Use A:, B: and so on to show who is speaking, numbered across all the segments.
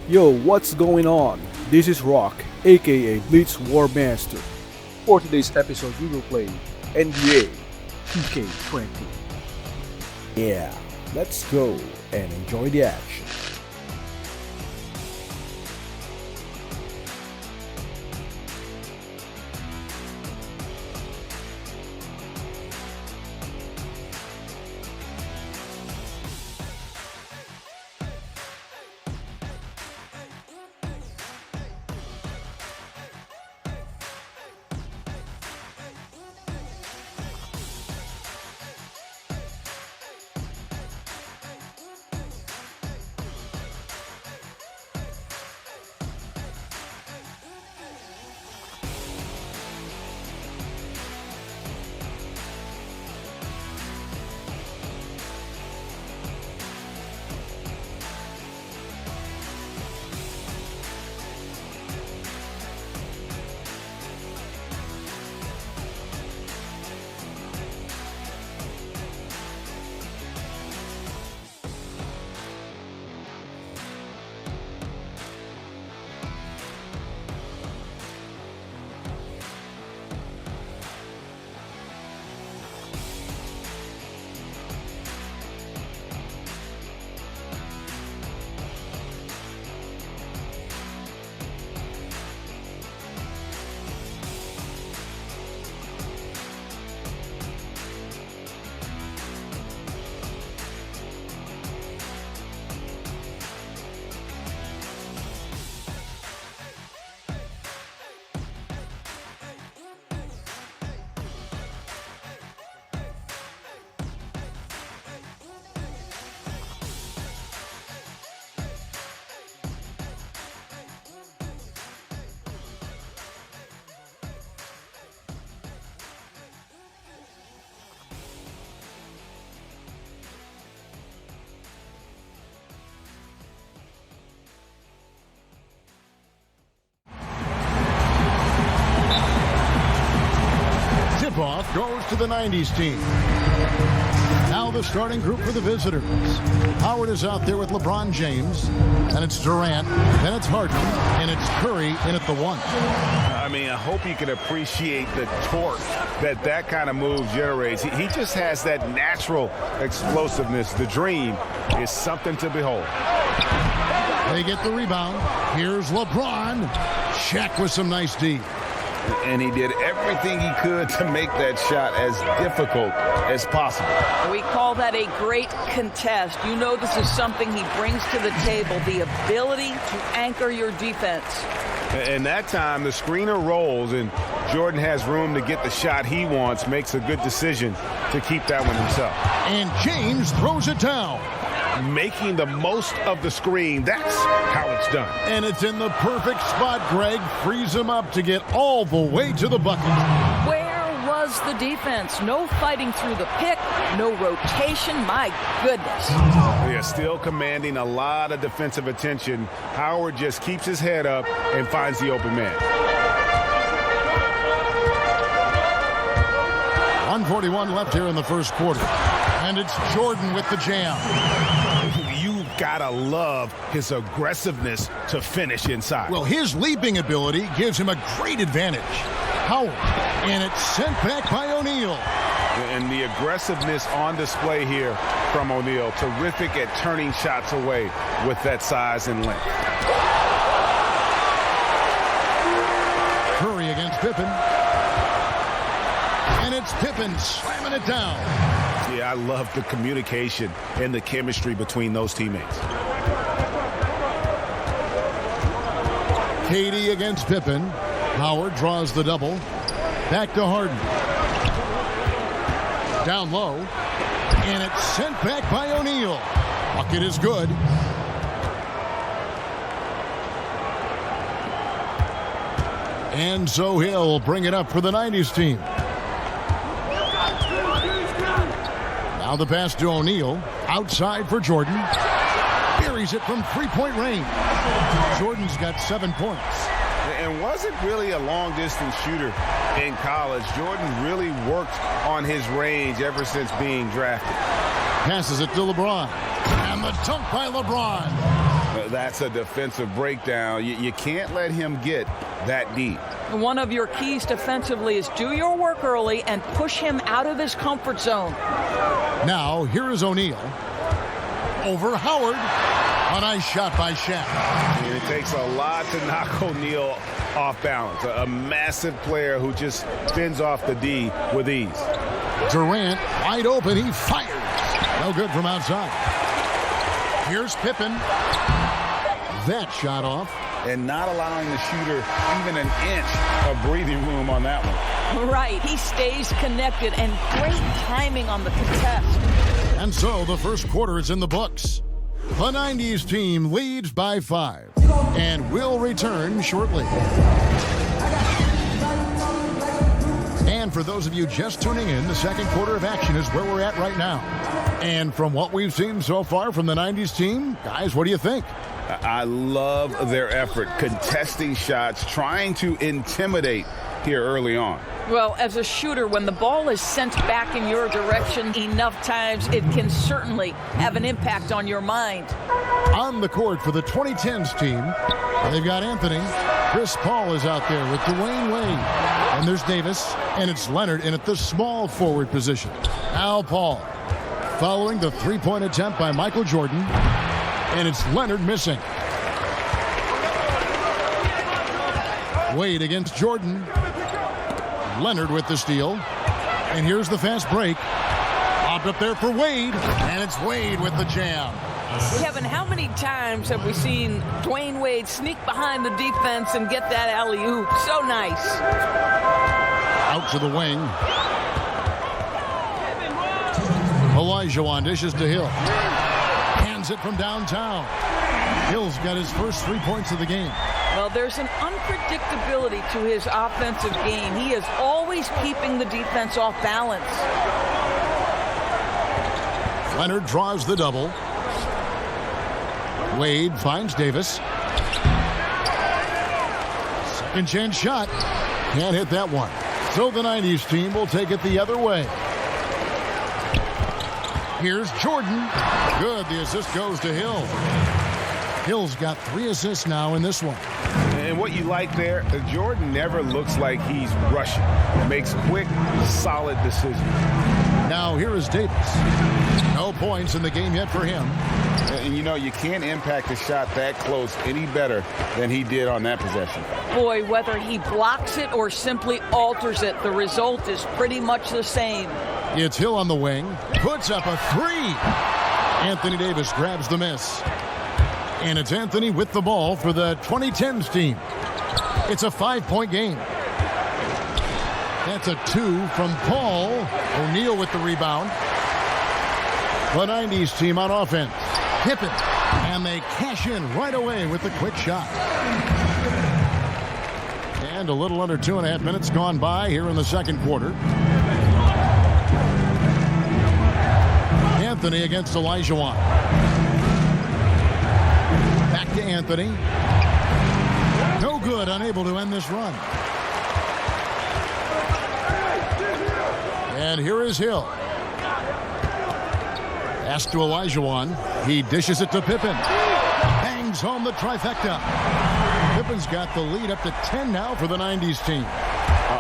A: Yo, what's going on? This is Rock, aka Blitz War Master. For today's episode, we will play NBA 2K20. Yeah, let's go and enjoy the action.
B: Tip-off goes to the 90s team. Now the starting group for the visitors. Howard is out there with LeBron James, and it's Durant, then it's Harden, and it's Curry in at the 1.
C: I hope you can appreciate the torque that kind of move generates. He just has that natural explosiveness. The dream is something to behold.
B: They get the rebound. Here's LeBron. Shaq with some nice D.
C: And he did everything he could to make that shot as difficult as possible.
D: We call that a great contest. You know this is something he brings to the table, the ability to anchor your defense.
C: And that time, the screener rolls, and Jordan has room to get the shot he wants, makes a good decision to keep that one himself.
B: And James throws it down.
C: Making the most of the screen. That's how it's done.
B: And it's in the perfect spot. Greg frees him up to get all the way to the bucket.
D: Where was the defense? No fighting through the pick, no rotation. My goodness.
C: They are still commanding a lot of defensive attention. Howard just keeps his head up and finds the open man.
B: 1:41 left here in the first quarter. And it's Jordan with the jam.
C: You gotta love his aggressiveness to finish inside.
B: Well, his leaping ability gives him a great advantage. Howard, and it's sent back by O'Neal.
C: And the aggressiveness on display here from O'Neal. Terrific at turning shots away with that size and length.
B: Curry against Pippen. And it's Pippen slamming it down.
C: Yeah, I love the communication and the chemistry between those teammates.
B: KD against Pippen. Howard draws the double. Back to Harden. Down low. And it's sent back by O'Neal. Bucket is good. And so he'll bring it up for the 90s team. Now the pass to O'Neal. Outside for Jordan. Buries it from three-point range. Jordan's got 7 points.
C: And wasn't really a long-distance shooter in college. Jordan really worked on his range ever since being drafted.
B: Passes it to LeBron. And the dunk by LeBron.
C: That's a defensive breakdown. You can't let him get that deep.
D: One of your keys defensively is do your work early and push him out of his comfort zone.
B: Now, here is O'Neal. Over Howard. A nice shot by Shaq.
C: It takes a lot to knock O'Neal off balance. A massive player who just spins off the D with ease.
B: Durant wide open. He fires. No good from outside. Here's Pippen. That shot off.
C: And not allowing the shooter even an inch of breathing room on that one.
D: Right. He stays connected and great timing on the contest.
B: And so the first quarter is in the books. The 90s team leads by 5 and will return shortly. And for those of you just tuning in, the second quarter of action is where we're at right now. And from what we've seen so far from the 90s team, guys, what do you think?
C: I love their effort, contesting shots, trying to intimidate here early on.
D: Well, as a shooter, when the ball is sent back in your direction enough times, it can certainly have an impact on your mind.
B: On the court for the 2010s team, they've got Anthony. Chris Paul is out there with Dwayne Wade. And there's Davis, and it's Leonard in at the small forward position. Now Paul, following the three-point attempt by Michael Jordan, and it's Leonard missing. Wade against Jordan. Leonard with the steal. And here's the fast break. Popped up there for Wade. And it's Wade with the jam.
D: Kevin, how many times have we seen Dwayne Wade sneak behind the defense and get that alley-oop? So nice.
B: Out to the wing. Olajuwon dishes to Hill. Hands it from downtown. Hill's got his first 3 points of the game.
D: Well, there's an unpredictability to his offensive game. He is always keeping the defense off balance.
B: Leonard draws the double. Wade finds Davis. Second chance shot. Can't hit that one. So the 90s team will take it the other way. Here's Jordan. Good. The assist goes to Hill. Hill's got 3 assists now in this one.
C: And what you like there, Jordan never looks like he's rushing. Makes quick, solid decisions.
B: Now here is Davis. No points in the game yet for him.
C: And you know, you can't impact a shot that close any better than he did on that possession.
D: Boy, whether he blocks it or simply alters it, the result is pretty much the same.
B: It's Hill on the wing. Puts up a 3. Anthony Davis grabs the miss. And it's Anthony with the ball for the 2010s team. It's a 5-point game. That's a 2 from Paul. O'Neal with the rebound. The 90s team on offense. Pippen. And they cash in right away with the quick shot. And a little under 2.5 minutes gone by here in the second quarter. Anthony against Olajuwon. Back to Anthony. No good, unable to end this run. And here is Hill. Pass to Olajuwon. He dishes it to Pippen. Bangs home the trifecta. Pippen's got the lead up to 10 now for the 90s team.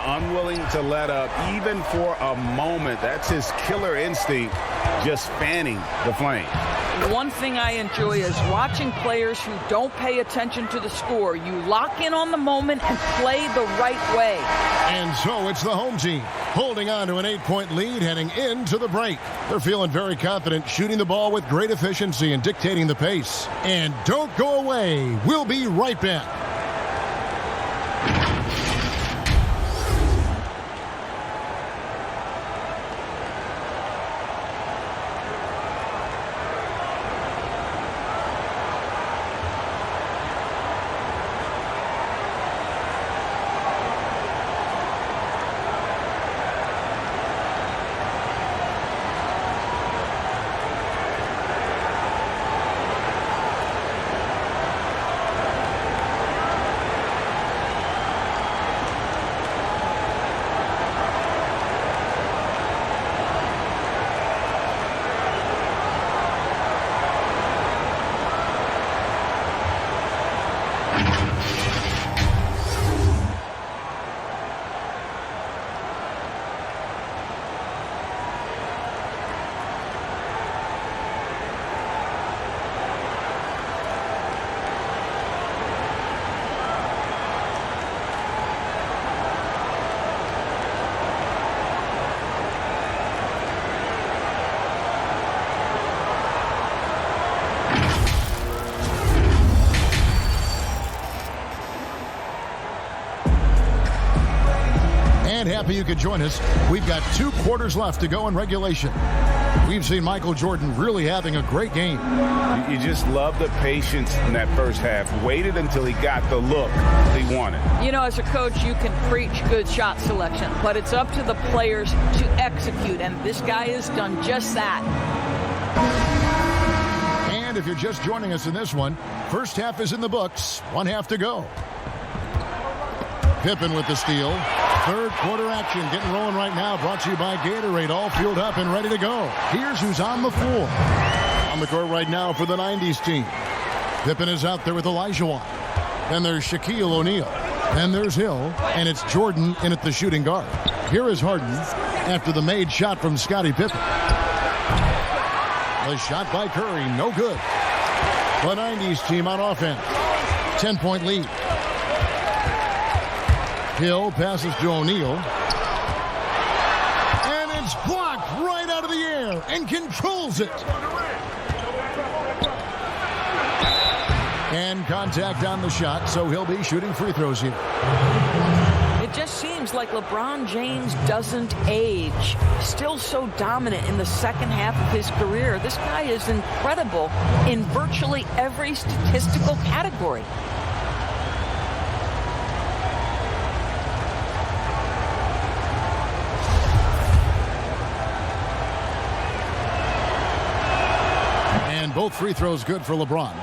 C: Unwilling to let up even for a moment. That's his killer instinct, just fanning the flame.
D: One thing I enjoy is watching players who don't pay attention to the score. You lock in on the moment and play the right way.
B: And so it's the home team holding on to an 8-point lead heading into the break. They're feeling very confident, shooting the ball with great efficiency and dictating the pace. And don't go away. We'll be right back. happy you could join us. We've got 2 quarters left to go in regulation. We've seen Michael Jordan really having a great game.
C: You just love the patience in that first half. Waited until he got the look he wanted.
D: You know, as a coach, you can preach good shot selection, but it's up to the players to execute, and this guy has done just that.
B: And if you're just joining us in this one, first half is in the books. 1 half to go. Pippen with the steal. Third quarter action getting rolling right now. Brought to you by Gatorade. All fueled up and ready to go. Here's who's on the floor. On the court right now for the 90s team. Pippen is out there with Olajuwon. Then there's Shaquille O'Neal. Then there's Hill. And it's Jordan in at the shooting guard. Here is Harden after the made shot from Scottie Pippen. The shot by Curry, no good. The 90s team on offense. 10-point lead. Hill passes to O'Neal. And it's blocked right out of the air and controls it. And contact on the shot, so he'll be shooting free throws here.
D: It just seems like LeBron James doesn't age. Still so dominant in the second half of his career. This guy is incredible in virtually every statistical category.
B: And both free throws good for LeBron.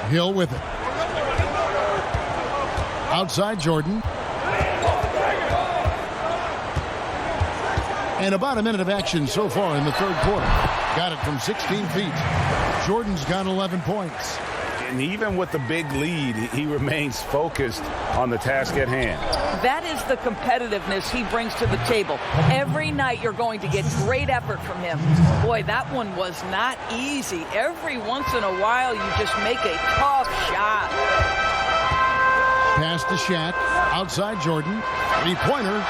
B: Hill with it. Outside Jordan. And about a minute of action so far in the third quarter. Got it from 16 feet. Jordan's got 11 points.
C: And even with the big lead, he remains focused on the task at hand.
D: That is the competitiveness he brings to the table. Every night you're going to get great effort from him. Boy, that one was not easy. Every once in a while you just make a tough shot.
B: Pass to Shaq. Outside Jordan. Three-pointer.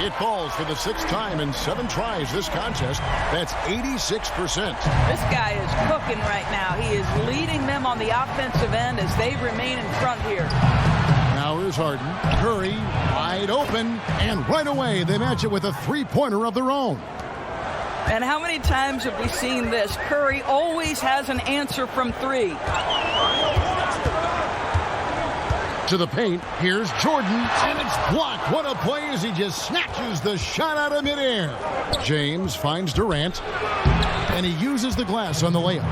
B: It falls for the 6th time in 7 tries this contest. That's 86%.
D: This guy is cooking right now. He is leading them on the offensive end as they remain in front here.
B: Now here's Harden. Curry wide open. And right away they match it with a three-pointer of their own.
D: And how many times have we seen this? Curry always has an answer from 3.
B: To the paint, here's Jordan, and it's blocked. What a play as he just snatches the shot out of midair. James finds Durant, and he uses the glass on the layup.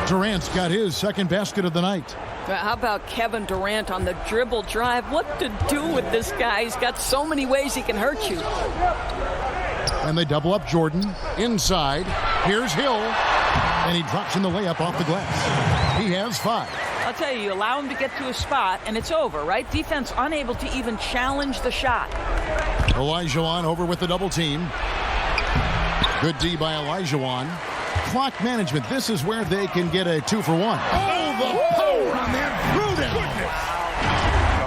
B: Durant's got his second basket of the night.
D: How about Kevin Durant on the dribble drive? What to do with this guy? He's got so many ways he can hurt you.
B: And they double up Jordan. Inside, here's Hill, and he drops in the layup off the glass. He has 5.
D: I'll tell you, you allow him to get to a spot, and it's over, right? Defense unable to even challenge the shot.
B: Olajuwon over with the double team. Good D by Olajuwon. Clock management. This is where they can get a 2-for-1. Oh, the power on that. Through them.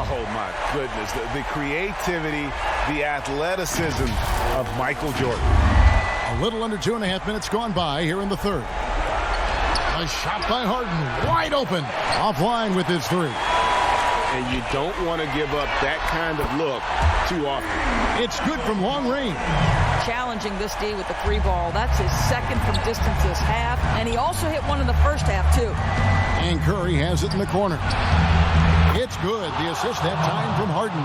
C: Oh, my goodness. The creativity, the athleticism of Michael Jordan.
B: A little under 2.5 minutes gone by here in the third. A shot by Harden, wide open, offline with his 3.
C: And you don't want to give up that kind of look too often.
B: It's good from long range.
D: Challenging this D with the 3 ball. That's his second from distance this half, and he also hit one in the first half, too.
B: And Curry has it in the corner. It's good. The assist that time from Harden.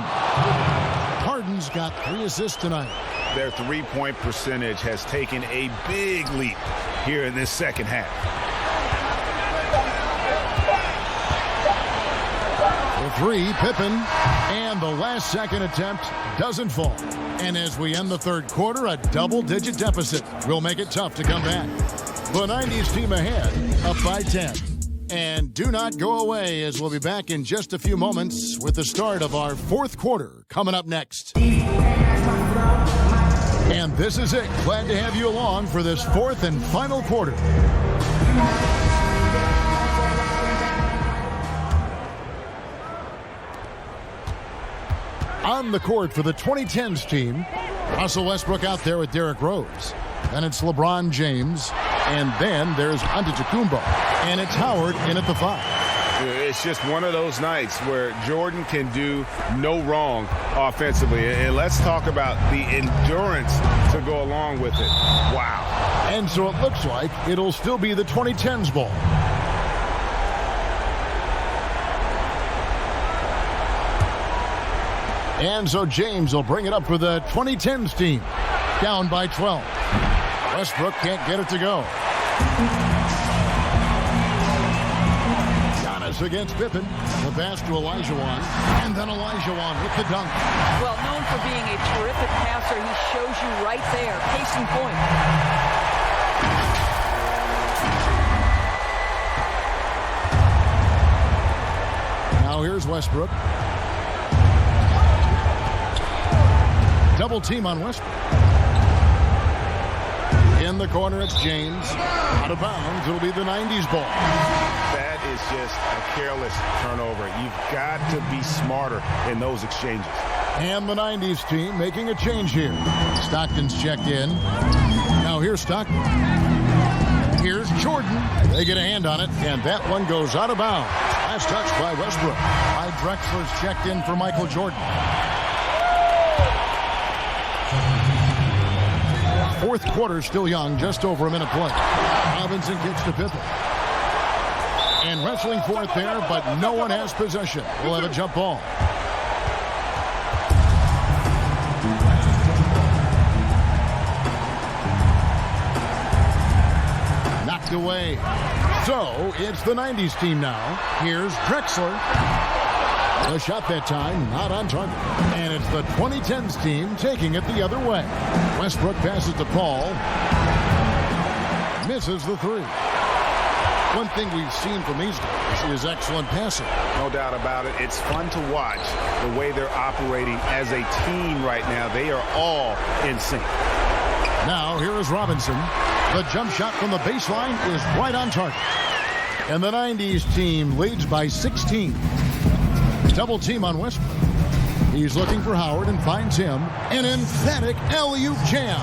B: Harden's got 3 assists tonight.
C: Their three-point percentage has taken a big leap here in this second half.
B: The 3, Pippen, and the last second attempt doesn't fall. And as we end the third quarter, a double-digit deficit will make it tough to come back. The 90s team ahead, up by 10. And do not go away, as we'll be back in just a few moments with the start of our fourth quarter coming up next. And this is it. Glad to have you along for this fourth and final quarter. On the court for the 2010s team, Russell Westbrook out there with Derrick Rose. Then it's LeBron James. And then there's Antetokounmpo. And it's Howard in at the 5.
C: It it's just one of those nights where Jordan can do no wrong offensively. And let's talk about the endurance to go along with it. Wow.
B: And so it looks like it'll still be the 2010s ball. And so James will bring it up for the 2010s team. Down by 12. Westbrook can't get it to go. Giannis against Pippen. The pass to Olajuwon. And then Olajuwon with the dunk.
D: Well, known for being a terrific passer, he shows you right there. Case in point.
B: Now here's Westbrook. Double team on Westbrook. In the corner, it's James. Out of bounds, it'll be the 90s ball.
C: That is just a careless turnover. You've got to be smarter in those exchanges.
B: And the 90s team making a change here. Stockton's checked in. Now here's Stockton. Here's Jordan. They get a hand on it, and that one goes out of bounds. Last touch by Westbrook. Drexler's checked in for Michael Jordan. Fourth quarter still young, just over a minute play. Robinson kicks to Pippen. And wrestling for it there, but no one has possession. We'll have a jump ball. Knocked away. So it's the 90s team now. Here's Drexler. The shot that time, not on target. And it's the 2010s team taking it the other way. Westbrook passes to Paul. Misses the three. One thing we've seen from these guys is excellent passing.
C: No doubt about it. It's fun to watch the way they're operating as a team right now. They are all in sync.
B: Now, here is Robinson. The jump shot from the baseline is right on target. And the 90s team leads by 16. Double team on Westbrook. He's looking for Howard and finds him. An emphatic alley-oop jam.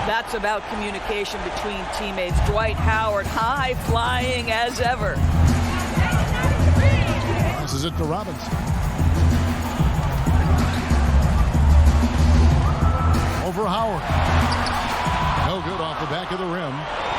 D: That's about communication between teammates. Dwight Howard, high flying as ever.
B: Passes it to Robinson. Over Howard. No good off the back of the rim.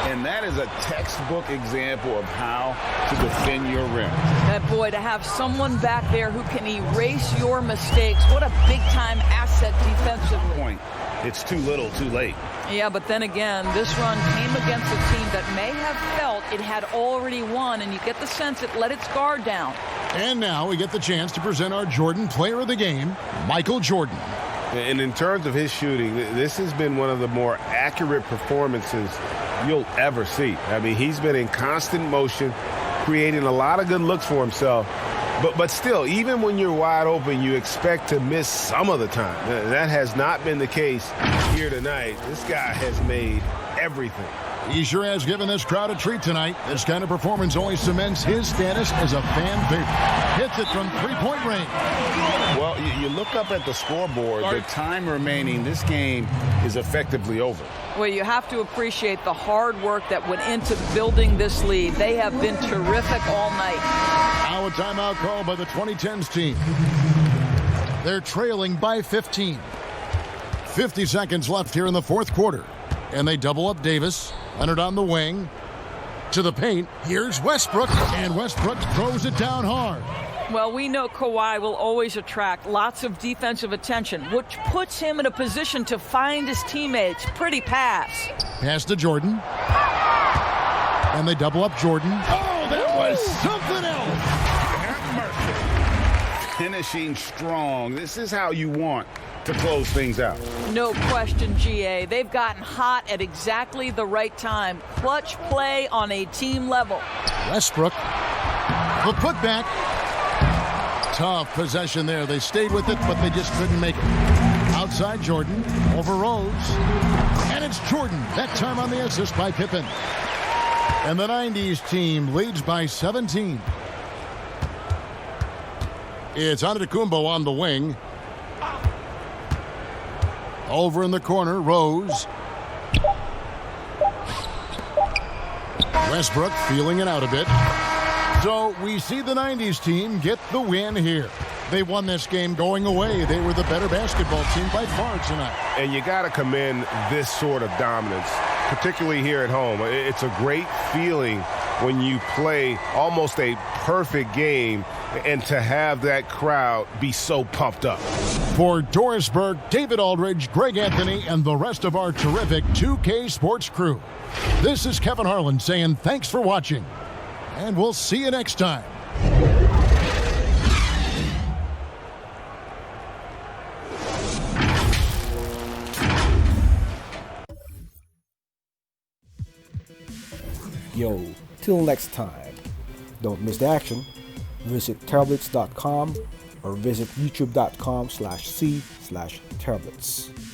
C: And that is a textbook example of how to defend your rim.
D: That boy, to have someone back there who can erase your mistakes, what a big-time asset defensively.
C: Point. It's too little, too late.
D: Yeah, but then again, this run came against a team that may have felt it had already won, and you get the sense it let its guard down.
B: And now we get the chance to present our Jordan Player of the Game, Michael Jordan.
C: And in terms of his shooting, this has been one of the more accurate performances you'll ever see. I mean, he's been in constant motion, creating a lot of good looks for himself. But still, even when you're wide open, you expect to miss some of the time. That has not been the case here tonight. This guy has made everything.
B: He sure has given this crowd a treat tonight. This kind of performance only cements his status as a fan favorite. Hits it from three-point range.
C: Well, you look up at the scoreboard, the time remaining, this game is effectively over.
D: Well, you have to appreciate the hard work that went into building this lead. They have been terrific all night.
B: Now a timeout call by the 2010s team. They're trailing by 15. 50 seconds left here in the fourth quarter. And they double up Davis. Leonard on the wing. To the paint. Here's Westbrook. And Westbrook throws it down hard.
D: Well, we know Kawhi will always attract lots of defensive attention, which puts him in a position to find his teammates. Pretty pass.
B: Pass to Jordan. And they double up Jordan. Oh, that was something else.
C: Have mercy. Finishing strong. This is how you want to close things out.
D: No question, GA. They've gotten hot at exactly the right time. Clutch play on a team level.
B: Westbrook. The putback. Tough possession there. They stayed with it, but they just couldn't make it. Outside Jordan. Over Rose. And it's Jordan. That time on the assist by Pippen. And the 90s team leads by 17. It's Antetokounmpo on the wing. Over in the corner, Rose. Westbrook feeling it out a bit. So we see the 90s team get the win here. They won this game going away. They were the better basketball team by far tonight.
C: And you got to commend this sort of dominance, particularly here at home. It's a great feeling when you play almost a perfect game and to have that crowd be so pumped up.
B: For Doris Burke, David Aldridge, Greg Anthony, and the rest of our terrific 2K Sports crew, this is Kevin Harlan saying thanks for watching, and we'll see you next time.
A: Yo, till next time, don't miss the action. Visit TeraBlitz.com or visit youtube.com/c/TeraBlitz.